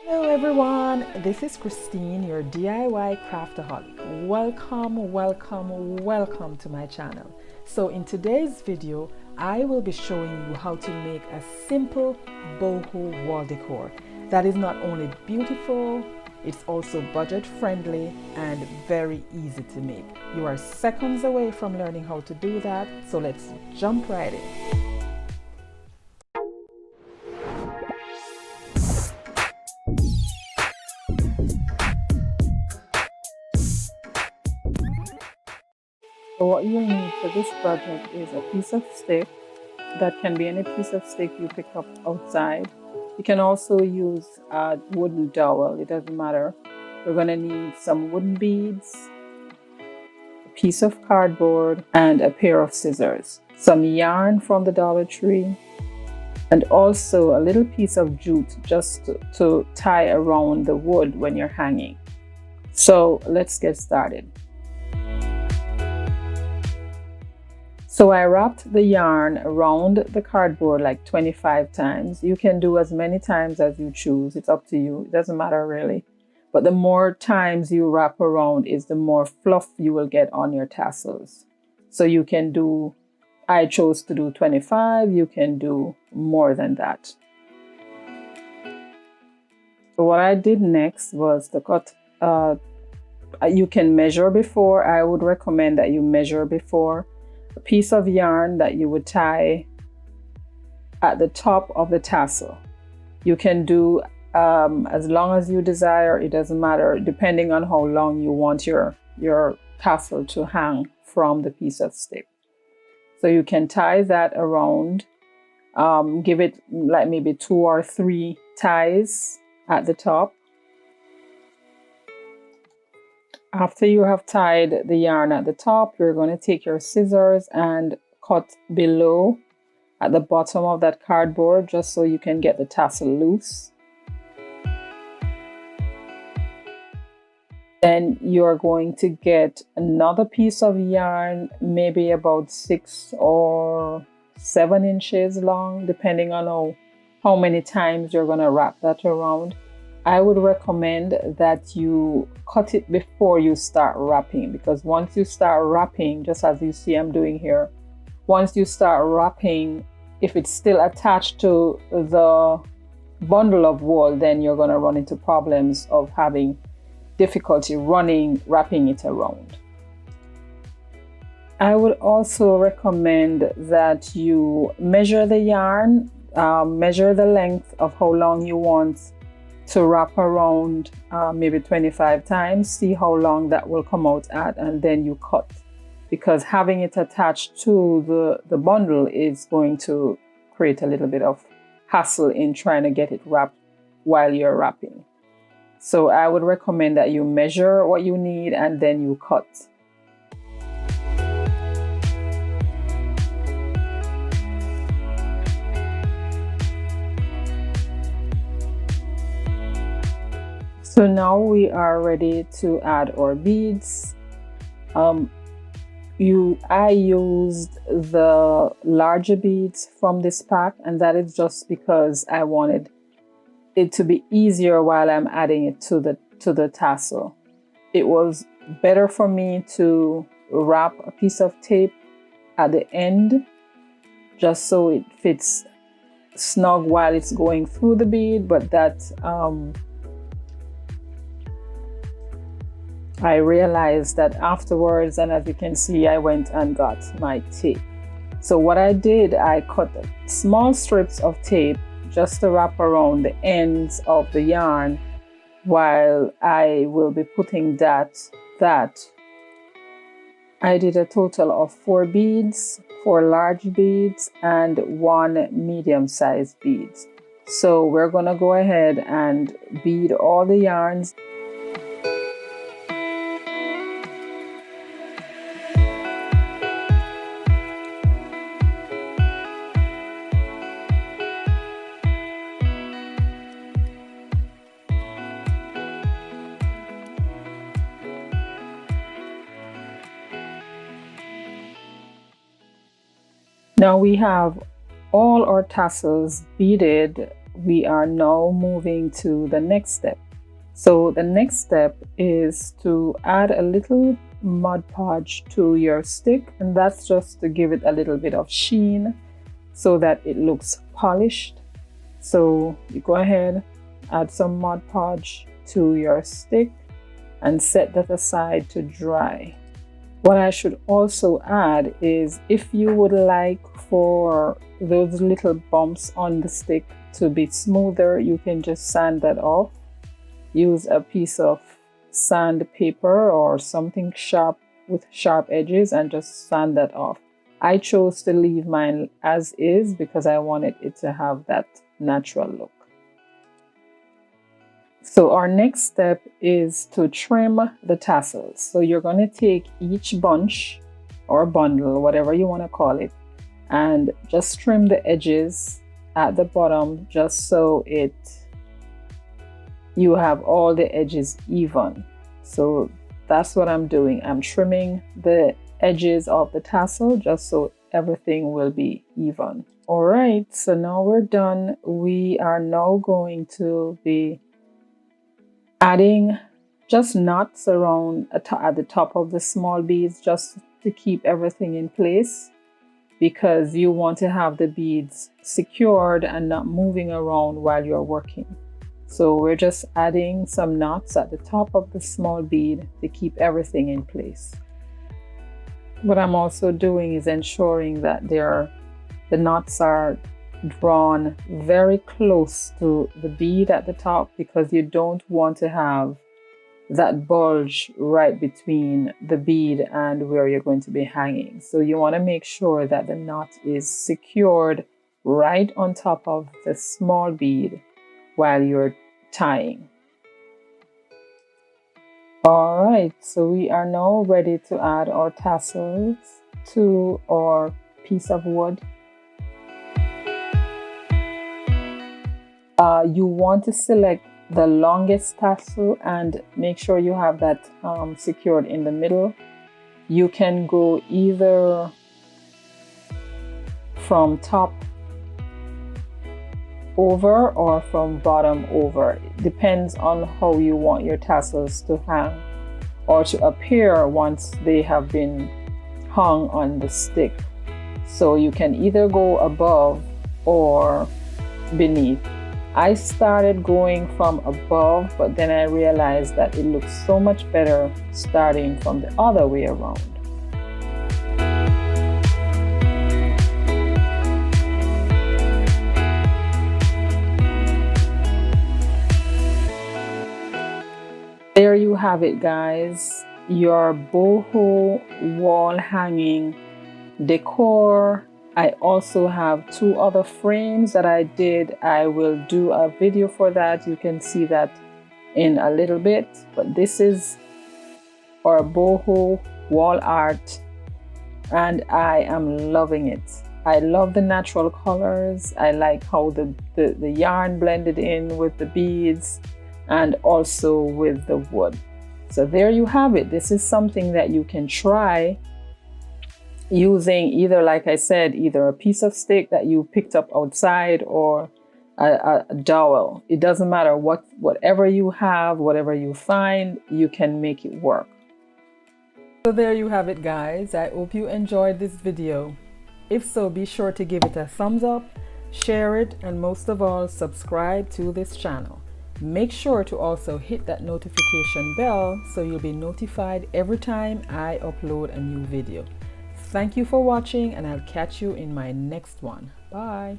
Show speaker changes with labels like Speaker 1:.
Speaker 1: Hello everyone, this is Christine, your DIY craftaholic. Welcome to my channel. So in today's video, I will be showing you how to make a simple boho wall decor that is not only beautiful, it's also budget friendly and very easy to make. You are seconds away from learning how to do that, so let's jump right in. So what you'll need for this project is a piece of stick. That can be any piece of stick you pick up outside. You can also use a wooden dowel, it doesn't matter. We're going to need some wooden beads, a piece of cardboard, and a pair of scissors. Some yarn from the Dollar Tree, and also a little piece of jute just to tie around the wood when you're hanging. So let's get started. So I wrapped the yarn around the cardboard like 25 times. You can do as many times as you choose. It's up to you. It doesn't matter really. But the more times you wrap around is the more fluff you will get on your tassels. So you can do, I chose to do 25. You can do more than that. So what I did next was to cut. You can measure before. I would recommend that you measure before. A piece of yarn that you would tie at the top of the tassel. You can do as long as you desire, it doesn't matter, depending on how long you want your tassel to hang from the piece of stick. So you can tie that around, give it like maybe 2 or 3 ties at the top. After you have tied the yarn at the top, you're going to take your scissors and cut below at the bottom of that cardboard just so you can get the tassel loose. Then you're going to get another piece of yarn, maybe about 6 or 7 inches long, depending on how many times you're going to wrap that around. I would recommend that you cut it before you start wrapping, because once you start wrapping, just as you see I'm doing here, once you start wrapping, if it's still attached to the bundle of wool, then you're going to run into problems of having difficulty wrapping it around. I would also recommend that you measure the yarn, measure the length of how long you want to wrap around, maybe 25 times, see how long that will come out at, and then you cut, because having it attached to the bundle is going to create a little bit of hassle in trying to get it wrapped while you're wrapping. So I would recommend that you measure what you need and then you cut. So now we are ready to add our beads. I used the larger beads from this pack, and that is just because I wanted it to be easier while I'm adding it to the tassel. It was better for me to wrap a piece of tape at the end just so it fits snug while it's going through the bead, but that I realized that afterwards, and as you can see, I went and got my tape. So what I did, I cut small strips of tape just to wrap around the ends of the yarn while I will be putting that. I did a total of 4 beads, 4 large beads and 1 medium-sized beads. So we're gonna go ahead and bead all the yarns. Now we have all our tassels beaded we are now moving to the next step. So the next step is to add a little Mod Podge to your stick, and that's just to give it a little bit of sheen so that it looks polished. So you go ahead, add some Mod Podge to your stick and set that aside to dry. What I should also add is, if you would like for those little bumps on the stick to be smoother, you can just sand that off. Use a piece of sandpaper or something sharp with sharp edges and just sand that off. I chose to leave mine as is because I wanted it to have that natural look. So our next step is to trim the tassels. So you're going to take each bunch or bundle, whatever you want to call it, and just trim the edges at the bottom just so you have all the edges even. So that's what I'm doing. I'm trimming the edges of the tassel just so everything will be even. All right, so now we're done. We are now going to be adding just knots around at the top of the small beads just to keep everything in place, because you want to have the beads secured and not moving around while you're working. So we're just adding some knots at the top of the small bead to keep everything in place. What I'm also doing is ensuring that the knots are drawn very close to the bead at the top, because you don't want to have that bulge right between the bead and where you're going to be hanging. So you want to make sure that the knot is secured right on top of the small bead while you're tying. All right, so we are now ready to add our tassels to our piece of wood. You want to select the longest tassel and make sure you have that secured in the middle. You can go either from top over or from bottom over. It depends on how you want your tassels to hang or to appear once they have been hung on the stick. So you can either go above or beneath. I started going from above, but then I realized that it looks so much better starting from the other way around. There you have it, guys. Your boho wall hanging decor. I also have 2 other frames that I did. I will do a video for that. You can see that in a little bit. But this is our boho wall art, and I am loving it. I love the natural colors. I like how the yarn blended in with the beads and also with the wood. So there you have it. This is something that you can try using either, like I said, either a piece of stick that you picked up outside or a dowel. It doesn't matter whatever you have, whatever you find, you can make it work. So there you have it, guys. I hope you enjoyed this video. If so, be sure to give it a thumbs up, share it, and most of all, subscribe to this channel. Make sure to also hit that notification bell so you'll be notified every time I upload a new video. Thank you for watching, and I'll catch you in my next one. Bye.